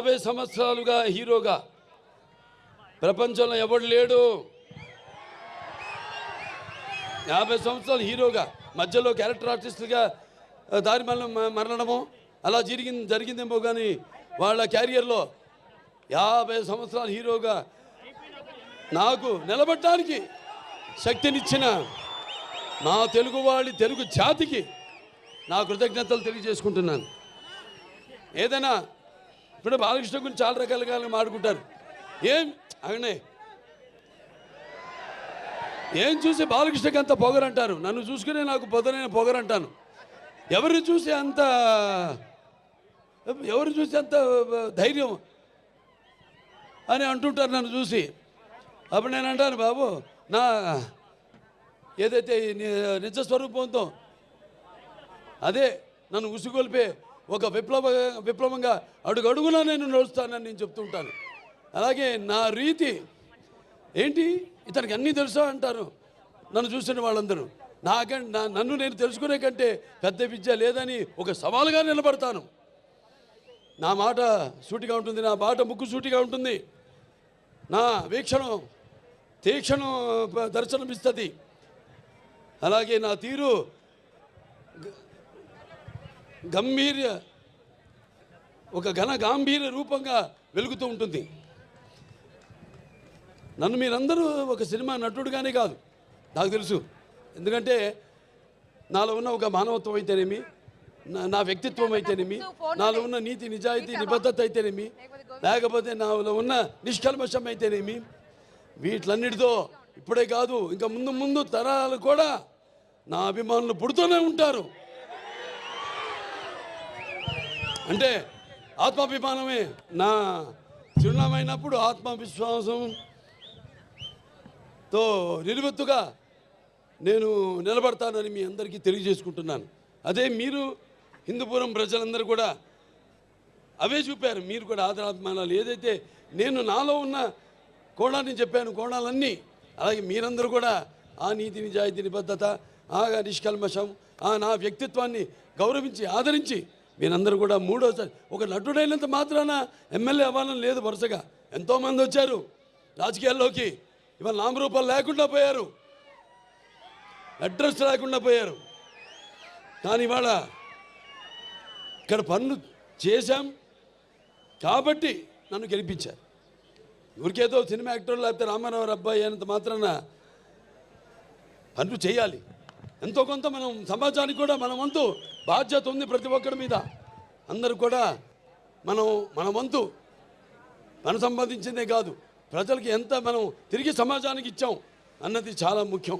50 సంవత్సరాలుగా హీరోగా ప్రపంచంలో ఎవడు లేడు. 50 సంవత్సరాలు హీరోగా మధ్యలో క్యారెక్టర్ ఆర్టిస్టుగా దారి మరణము అలా జరిగిందేమో కానీ వాళ్ళ క్యారియర్లో 50 సంవత్సరాలు హీరోగా నాకు నిలబడటానికి శక్తినిచ్చిన నా తెలుగు జాతికి నా కృతజ్ఞతలు తెలియజేసుకుంటున్నాను. ఏదైనా ఇప్పుడు బాలకృష్ణ గురించి చాలా రకాలుగా మాట్లాడుకుంటారు. ఏం చూసి బాలకృష్ణకి అంత పొగరంటారు, నన్ను చూసుకునే నాకు పొదనైన పొగరంటాను. ఎవరు చూసి అంత ధైర్యం అని అంటుంటారు నన్ను చూసి. అప్పుడు నేను అంటాను, బాబు నా ఏదైతే నిజస్వరూపంతో అదే నన్ను ఉసిగొల్పే ఒక విప్లవంగా అడుగడుగునా నేను నడుస్తానని నేను చెప్తుంటాను. అలాగే నా రీతి ఏంటి, ఇతనికి అన్నీ తెలుసా అంటారు నన్ను చూసిన వాళ్ళందరూ. నన్ను నేను తెలుసుకునే కంటే పెద్ద విద్య లేదని ఒక సవాలుగా నిలబడతాను. నా మాట సూటిగా ఉంటుంది, నా మాట ముక్కు సూటిగా ఉంటుంది, నా వీక్షణం తీక్షణం దర్శనమిస్తుంది. అలాగే నా తీరు ఒక గాంభీర్య రూపంగా వెలుగుతూ ఉంటుంది. నన్ను మీరందరూ ఒక సినిమా నటుడుగానే కాదు నాకు తెలుసు. ఎందుకంటే నాలో ఉన్న ఒక మానవత్వం అయితేనేమి, నా వ్యక్తిత్వం అయితేనేమి, నాలో ఉన్న నీతి నిజాయితీ నిబద్ధత అయితేనేమి, లేకపోతే నాలో ఉన్న నిష్కల్మషం అయితేనేమి, వీటిలన్నిటితో ఇప్పుడే కాదు ఇంకా ముందు తరాలు కూడా నా అభిమానులు పుడుతూనే ఉంటారు. అంటే ఆత్మాభిమానమే నా చిరునామైనప్పుడు ఆత్మవిశ్వాసంతో నిలువెత్తుగా నేను నిలబడతానని మీ అందరికీ తెలియజేసుకుంటున్నాను. అదే మీరు హిందూపురం ప్రజలందరూ కూడా అవే చూపారు. మీరు కూడా ఆదరాభిమానాలు ఏదైతే నేను నాలో ఉన్న కోణాన్ని చెప్పాను, కోణాలన్నీ అలాగే మీరందరూ కూడా ఆ నీతి నిజాయితీ నిబద్ధత, ఆ నిష్కల్మషం, నా వ్యక్తిత్వాన్ని గౌరవించి ఆదరించి మీరందరూ కూడా మూడోసారి ఒక నటుడైనంత మాత్రాన ఎమ్మెల్యే అవ్వాలని లేదు. వరుసగా ఎంతోమంది వచ్చారు రాజకీయాల్లోకి, ఇవాళ నామరూపాలు లేకుండా పోయారు, అడ్రస్ లేకుండా పోయారు. కానీ ఇవాళ ఇక్కడ పనులు చేశాం కాబట్టి నన్ను గెలిపించారు. ఊరికేదో సినిమా యాక్టర్ లేకపోతే రామారావు అబ్బాయి అయినంత మాత్రాన పనులు చేయాలి. ఎంతో కొంత మనం సమాజానికి కూడా మన వంతు బాధ్యత ఉంది ప్రతి ఒక్కరి మీద. అందరూ కూడా మన వంతు మనం సంపాదించిందే కాదు, ప్రజలకి ఎంత మనం తిరిగి సమాజానికి ఇచ్చాం అన్నది చాలా ముఖ్యం.